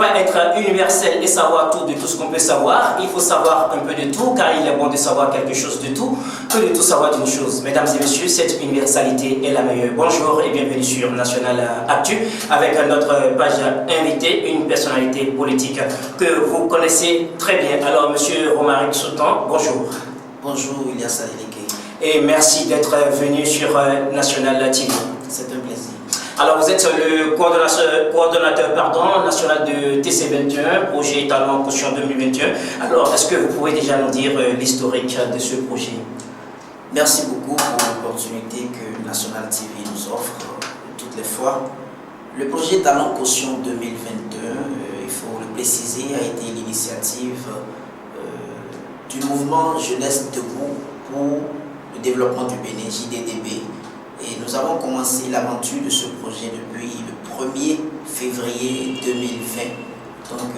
pas être universel et savoir tout de tout ce qu'on peut savoir. Il faut savoir un peu de tout, car il est bon de savoir quelque chose de tout, que de tout savoir d'une chose. Mesdames et messieurs, cette universalité est la meilleure. Bonjour et bienvenue sur National Actu, avec notre page invitée, une personnalité politique que vous connaissez très bien. Alors, monsieur Romaric Soutan, bonjour. Bonjour, Ilyas Adeleke. Et merci d'être venu sur National TV. C'est un plaisir. Alors, vous êtes le coordonnateur national de TC21, projet Talent Caution 2021. Alors, est-ce que vous pouvez déjà nous dire l'historique de ce projet? Merci beaucoup pour l'opportunité que National TV nous offre toutes les fois. Le projet Talent Caution 2021, il faut le préciser, a été l'initiative du mouvement Jeunesse Debout pour le développement du Bénin, JDDB. Et nous avons commencé l'aventure de ce projet depuis le 1er février 2020. Donc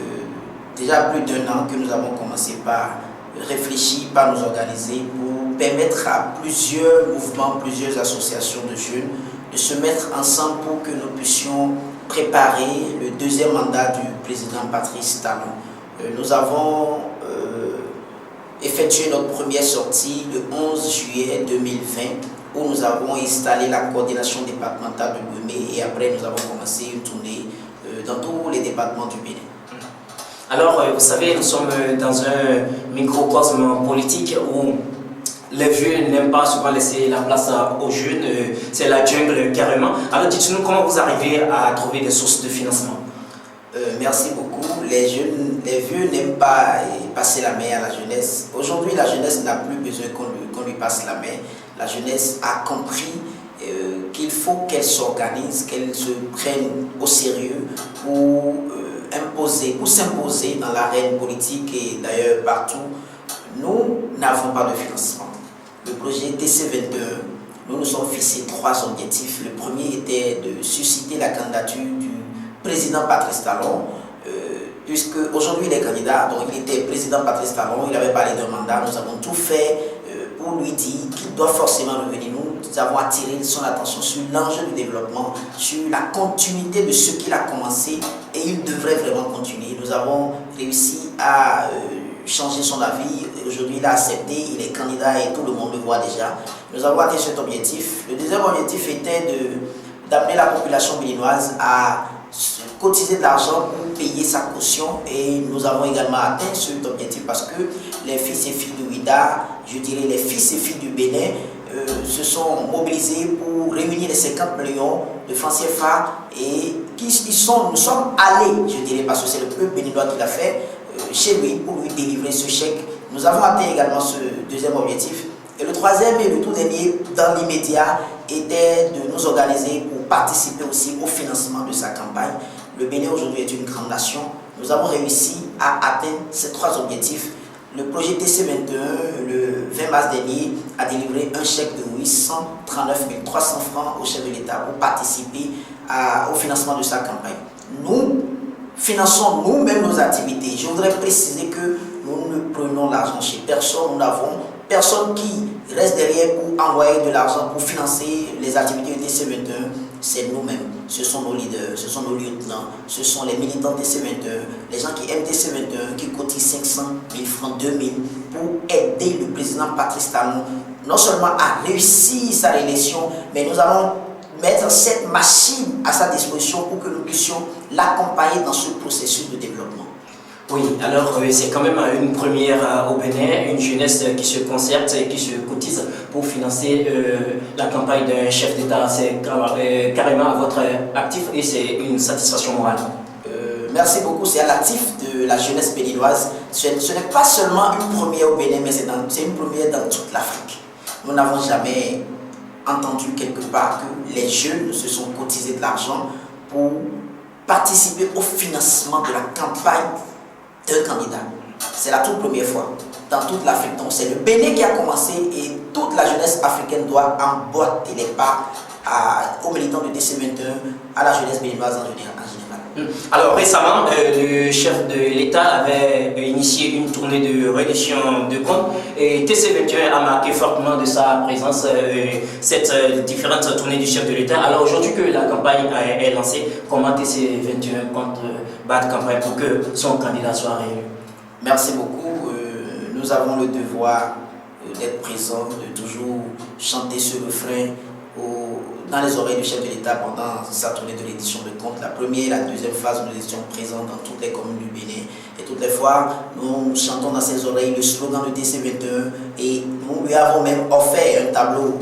déjà plus d'1 an que nous avons commencé par réfléchir, par nous organiser pour permettre à plusieurs mouvements, plusieurs associations de jeunes de se mettre ensemble pour que nous puissions préparer le deuxième mandat du président Patrice Talon. Nous avons effectué notre première sortie le 11 juillet 2020 où nous avons installé la coordination départementale de Lomé et après nous avons commencé une tournée dans tous les départements du Bénin. Alors, vous savez, nous sommes dans un microcosme politique où les vieux n'aiment pas souvent laisser la place aux jeunes, c'est la jungle carrément. Alors dites-nous comment vous arrivez à trouver des sources de financement. Merci beaucoup. Les vieux n'aiment pas passer la main à la jeunesse. Aujourd'hui, la jeunesse n'a plus besoin qu'on lui passe la main. La jeunesse a compris qu'il faut qu'elle s'organise, qu'elle se prenne au sérieux pour s'imposer dans l'arène politique et d'ailleurs partout. Nous n'avons pas de financement. Le projet TC21, nous nous sommes fixés 3 objectifs. Le premier était de susciter la candidature du président Patrice Talon, puisque aujourd'hui il est candidat, donc il était président Patrice Talon, il avait parlé d'un mandat, nous avons tout fait pour lui dire qu'il doit forcément revenir. Nous avons attiré son attention sur l'enjeu du développement, sur la continuité de ce qu'il a commencé et il devrait vraiment continuer. Nous avons réussi à changer son avis. Aujourd'hui, il a accepté, il est candidat et tout le monde le voit déjà. Nous avons atteint cet objectif. Le deuxième objectif était d'amener la population béninoise à cotiser de l'argent pour payer sa caution et nous avons également atteint cet objectif parce que les fils et filles de Ouida, je dirais les fils et filles du Bénin, se sont mobilisés pour réunir les 50 millions de francs CFA et nous sommes allés, je dirais, parce que c'est le peuple béninois qui l'a fait, chez lui pour lui délivrer ce chèque. Nous avons atteint également ce deuxième objectif. Et le troisième et le tout dernier, dans l'immédiat, était de nous organiser pour participer aussi au financement de sa campagne. Le Bénin aujourd'hui est une grande nation. Nous avons réussi à atteindre ces 3 objectifs. Le projet TC21, le 20 mars dernier, a délivré un chèque de 839 300 francs au chef de l'État pour participer au financement de sa campagne. Nous finançons nous-mêmes nos activités. Je voudrais préciser que nous ne prenons l'argent chez personne. Nous n'avons personne qui reste derrière pour envoyer de l'argent pour financer les activités de TC21. C'est nous-mêmes. Ce sont nos leaders, ce sont nos lieutenants, ce sont les militants de TC21, les gens qui aiment TC21, qui cotisent 500 000 francs, 2000 pour aider le président Patrice Talon non seulement à réussir sa réélection, mais nous allons mettre cette machine à sa disposition pour que nous puissions l'accompagner dans ce processus de développement. Oui, alors c'est quand même une première au Bénin, une jeunesse qui se concerte et qui se cotise pour financer la campagne d'un chef d'État. C'est carrément à votre actif et c'est une satisfaction morale. Merci beaucoup, c'est à l'actif de la jeunesse béninoise. Ce n'est pas seulement une première au Bénin, mais c'est une première dans toute l'Afrique. Nous n'avons jamais entendu quelque part que les jeunes se sont cotisés de l'argent pour participer au financement de la campagne d'un candidat. C'est la toute première fois dans toute l'Afrique. Donc c'est le Bénin qui a commencé et toute la jeunesse africaine doit emboîter les pas aux militants de TC21, à la jeunesse béninoise en général. Alors récemment, le chef de l'État avait initié une tournée de reddition de comptes et TC21 a marqué fortement de sa présence cette différente tournée du chef de l'État. Alors aujourd'hui que la campagne est lancée, comment TC21 compte battre campagne pour que son candidat soit réélu? Merci beaucoup. Nous avons le devoir d'être présents, de toujours chanter ce refrain dans les oreilles du chef de l'État pendant sa tournée de reddition de comptes. La première et la deuxième phase, nous étions présents dans toutes les communes du Bénin. Et toutes les fois, nous chantons dans ses oreilles le slogan de TC21 et nous lui avons même offert un tableau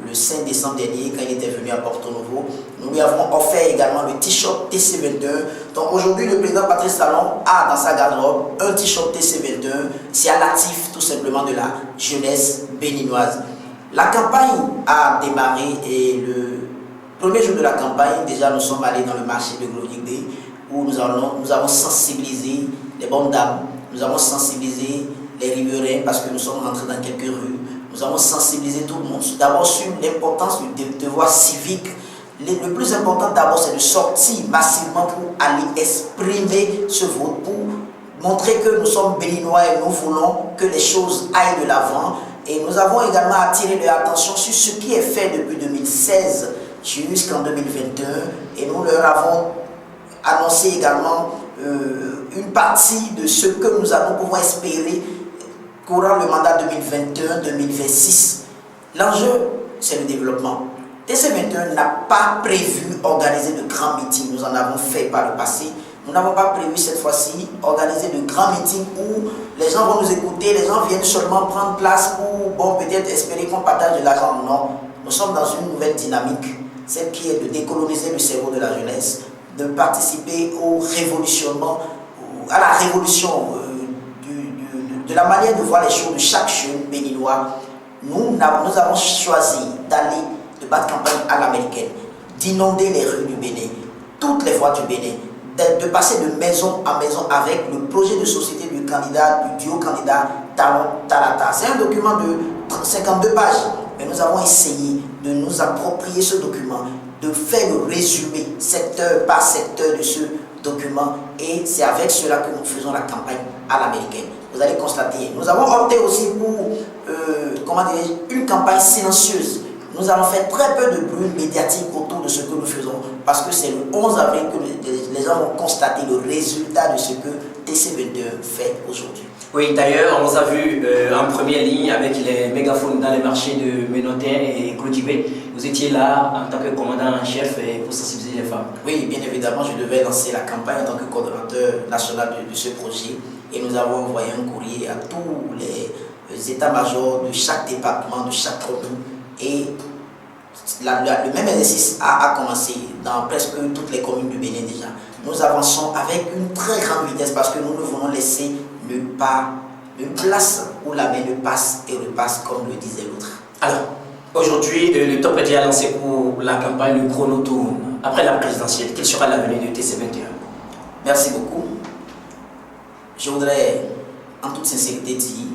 le 5 décembre dernier quand il était venu à Porto Novo. Nous lui avons offert également le t-shirt TC21. Donc aujourd'hui, le président Patrice Talon a dans sa garde-robe un t-shirt TC21. C'est à l'actif tout simplement de la jeunesse béninoise. La campagne a démarré et le premier jour de la campagne, déjà nous sommes allés dans le marché de Glorieux où nous avons sensibilisé les bonnes dames, nous avons sensibilisé les riverains parce que nous sommes rentrés dans quelques rues, nous avons sensibilisé tout le monde. D'abord sur l'importance du devoir civique. Le plus important d'abord c'est de sortir massivement pour aller exprimer ce vote, pour montrer que nous sommes béninois et nous voulons que les choses aillent de l'avant. Et nous avons également attiré leur attention sur ce qui est fait depuis 2016 jusqu'en 2021 et nous leur avons annoncé également une partie de ce que nous pouvons espérer courant le mandat 2021-2026. L'enjeu, c'est le développement. TC21 n'a pas prévu organiser de grands meetings, nous en avons fait par le passé. Nous n'avons pas prévu cette fois-ci organiser de grands meetings où les gens vont nous écouter, les gens viennent seulement prendre place pour peut-être espérer qu'on partage de l'argent. Non, nous sommes dans une nouvelle dynamique, celle qui est de décoloniser le cerveau de la jeunesse, de participer au révolutionnement, à la révolution de la manière de voir les choses de chaque jeune béninois. Nous avons choisi de battre campagne à l'américaine, d'inonder les rues du Bénin, toutes les voies du Bénin, de passer de maison à maison avec le projet de société du duo candidat Talon-Talata. C'est un document de 52 pages, mais nous avons essayé de nous approprier ce document, de faire le résumé secteur par secteur de ce document et c'est avec cela que nous faisons la campagne à l'américaine. Vous allez constater, nous avons opté aussi pour une campagne silencieuse. Nous allons faire très peu de bruit médiatique autour de ce que nous faisons parce que c'est le 11 avril que les gens vont constater le résultat de ce que TC22 fait aujourd'hui. Oui, d'ailleurs, on vous a vu en première ligne avec les mégaphones dans les marchés de Ménotin et Clodibé. Vous étiez là en tant que commandant en chef pour sensibiliser les femmes. Oui, bien évidemment, je devais lancer la campagne en tant que coordonnateur national de ce projet et nous avons envoyé un courrier à tous les états-majors de chaque département, de chaque commune. Et le même exercice a commencé dans presque toutes les communes du Bénin déjà. Nous avançons avec une très grande vitesse parce que nous ne voulons laisser une place où la main ne passe et repasse comme le disait l'autre. Alors, aujourd'hui, le top est déjà lancé pour la campagne, le chrono tourne. Après la présidentielle, quel sera l'avenir de TC21? Merci beaucoup. Je voudrais en toute sincérité dire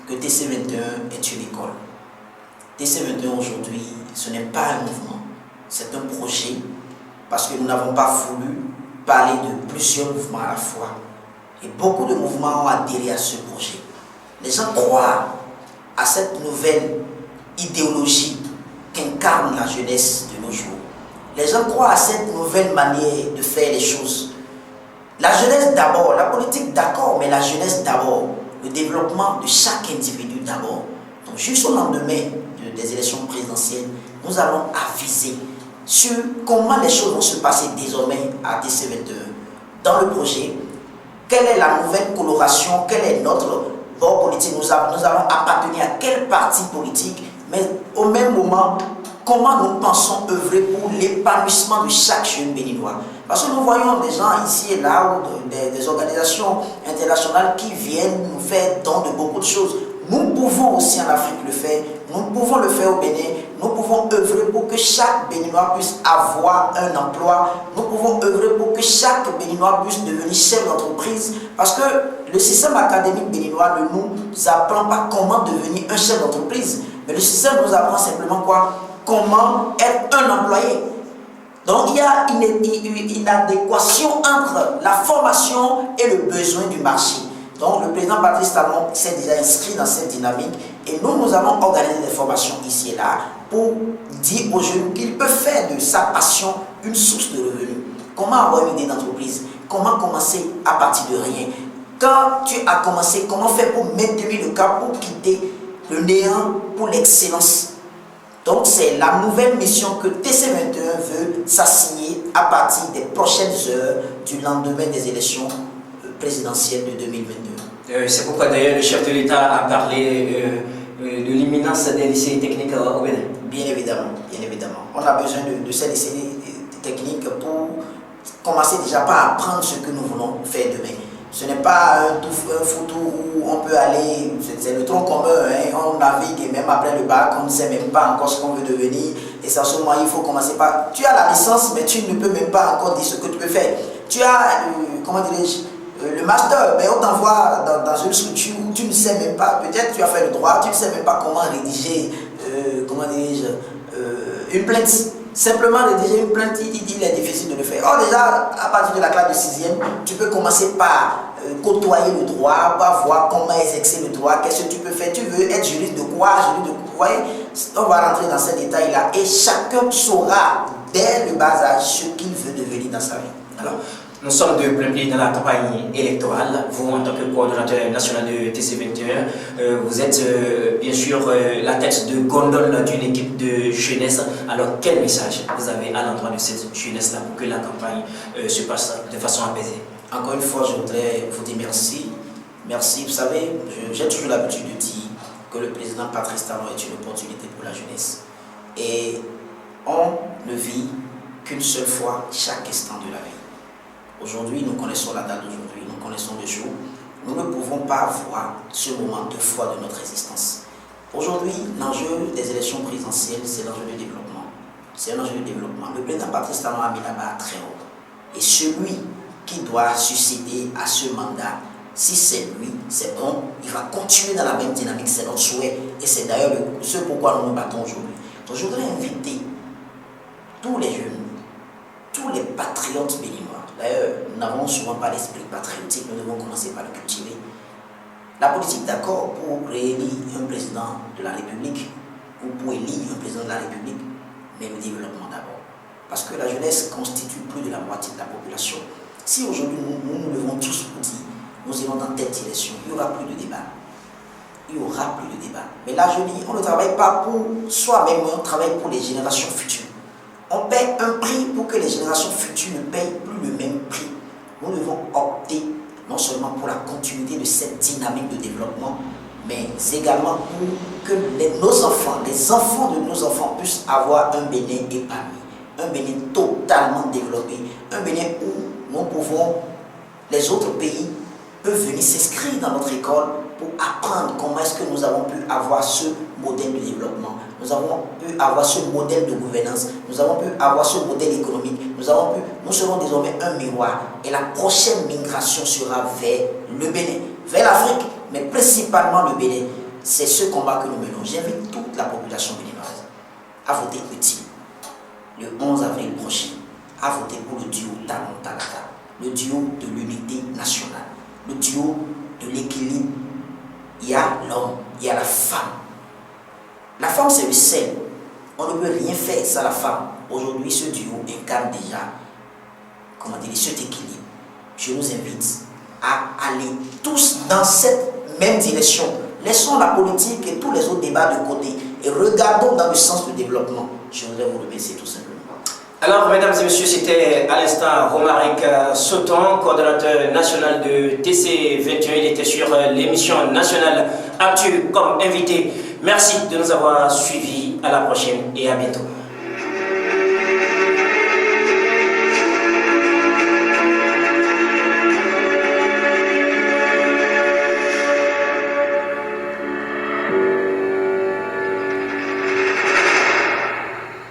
que TC21 est une école. TC21 aujourd'hui, ce n'est pas un mouvement, c'est un projet parce que nous n'avons pas voulu parler de plusieurs mouvements à la fois. Et beaucoup de mouvements ont adhéré à ce projet. Les gens croient à cette nouvelle idéologie qu'incarne la jeunesse de nos jours. Les gens croient à cette nouvelle manière de faire les choses. La jeunesse d'abord, la politique d'accord, mais la jeunesse d'abord. Le développement de chaque individu d'abord. Donc jusqu'au lendemain des élections présidentielles, nous allons aviser sur comment les choses vont se passer désormais à TC21. Dans le projet, quelle est la nouvelle coloration, quel est notre bord politique, nous allons appartenir à quel parti politique, mais au même moment, comment nous pensons œuvrer pour l'épanouissement de chaque jeune béninois. Parce que nous voyons des gens ici et là, ou des organisations internationales qui viennent nous faire don de beaucoup de choses. Nous pouvons aussi en Afrique le faire, nous pouvons le faire au Bénin, nous pouvons œuvrer pour que chaque Béninois puisse avoir un emploi, nous pouvons œuvrer pour que chaque Béninois puisse devenir chef d'entreprise, parce que le système académique béninois ne nous apprend pas comment devenir un chef d'entreprise, mais le système nous apprend simplement quoi? Comment être un employé. Donc il y a une adéquation entre la formation et le besoin du marché. Donc le président Patrice Talon s'est déjà inscrit dans cette dynamique et nous avons organisé des formations ici et là pour dire aux jeunes qu'ils peuvent faire de sa passion une source de revenus. Comment avoir une idée d'entreprise? Comment commencer à partir de rien? Quand tu as commencé, comment faire pour maintenir le cap, pour quitter le néant pour l'excellence? Donc c'est la nouvelle mission que TC21 veut s'assigner à partir des prochaines heures du lendemain des élections présidentielles de 2022. C'est pourquoi d'ailleurs le chef de l'État a parlé de l'imminence des lycées techniques au Bénin. Bien évidemment, bien évidemment. On a besoin de ces lycées techniques pour commencer déjà par apprendre ce que nous voulons faire demain. Ce n'est pas un photo où on peut aller, c'est le tronc commun, hein, on navigue et même après le bac, on ne sait même pas encore ce qu'on veut devenir. Et c'est à ce moment il faut commencer par... Tu as la licence, mais tu ne peux même pas encore dire ce que tu peux faire. Tu as, comment dirais-je, le master, mais on t'envoie dans une structure où tu ne sais même pas, peut-être tu as fait le droit, tu ne sais même pas comment rédiger, comment dirais-je, une plainte. Simplement rédiger une plainte, il est difficile de le faire. Or déjà, à partir de la classe de 6e, tu peux commencer par côtoyer le droit, par voir comment exercer le droit, qu'est-ce que tu peux faire. Tu veux être juriste de quoi, Vous voyez, on va rentrer dans ces détails-là et chacun saura dès le bas âge ce qu'il veut devenir dans sa vie. Alors, nous sommes de plein pied dans la campagne électorale. Vous, en tant que coordonnateur national de TC21, vous êtes bien sûr la tête de gondole d'une équipe de jeunesse. Alors, quel message vous avez à l'endroit de cette jeunesse-là pour que la campagne se passe de façon apaisée? Encore une fois, je voudrais vous dire merci. Merci, vous savez, j'ai toujours l'habitude de dire que le président Patrice Talon est une opportunité pour la jeunesse. Et on ne vit qu'une seule fois chaque instant de la vie. Aujourd'hui, nous connaissons la date d'aujourd'hui, nous connaissons le jour. Nous ne pouvons pas voir ce moment deux fois de notre existence. Aujourd'hui, l'enjeu des élections présidentielles, c'est l'enjeu de développement. C'est un enjeu de développement. Le président Patrice Talon a mis la barre très haut. Et celui qui doit succéder à ce mandat, si c'est lui, c'est bon, il va continuer dans la même dynamique, c'est notre souhait. Et c'est d'ailleurs ce pourquoi nous nous battons aujourd'hui. Donc, je voudrais inviter tous les jeunes, tous les patriotes béninois. D'ailleurs, nous n'avons souvent pas l'esprit patriotique, nous devons commencer par le cultiver. La politique, d'accord, pour réélire un président de la République, ou pour élire un président de la République, mais le développement d'abord. Parce que la jeunesse constitue plus de la moitié de la population. Si aujourd'hui nous nous levons tous pour dire, nous irons dans telle direction, il n'y aura plus de débat. Il n'y aura plus de débat. Mais là, je dis, on ne travaille pas pour soi-même, on travaille pour les générations futures. On paie un prix pour que les générations futures ne payent plus le même prix. Nous devons opter non seulement pour la continuité de cette dynamique de développement, mais également pour que nos enfants, les enfants de nos enfants puissent avoir un Bénin épanoui, un Bénin totalement développé, un Bénin où nous pouvons, les autres pays peuvent venir s'inscrire dans notre école pour apprendre comment est-ce que nous avons pu avoir ce modèle de développement, nous avons pu avoir ce modèle de gouvernance, nous avons pu avoir ce modèle économique, nous serons désormais un miroir et la prochaine migration sera vers le Bénin, vers l'Afrique, mais principalement le Bénin. C'est ce combat que nous menons. J'invite toute la population béninoise à voter utile le 11 avril prochain, à voter pour le duo Talon Talata, le duo de l'unité nationale, le duo de l'équilibre. Il y a l'homme, il y a la femme. La femme, c'est le sel. On ne peut rien faire sans la femme. Aujourd'hui, ce duo incarne déjà, comment dire, cet équilibre. Je nous invite à aller tous dans cette même direction. Laissons la politique et tous les autres débats de côté et regardons dans le sens du développement. Je voudrais vous remercier tout simplement. Alors, mesdames et messieurs, c'était à l'instant Romaric Sauton, coordonnateur national de TC21. Il était sur l'émission nationale Actu comme invité. Merci de nous avoir suivis. À la prochaine et à bientôt.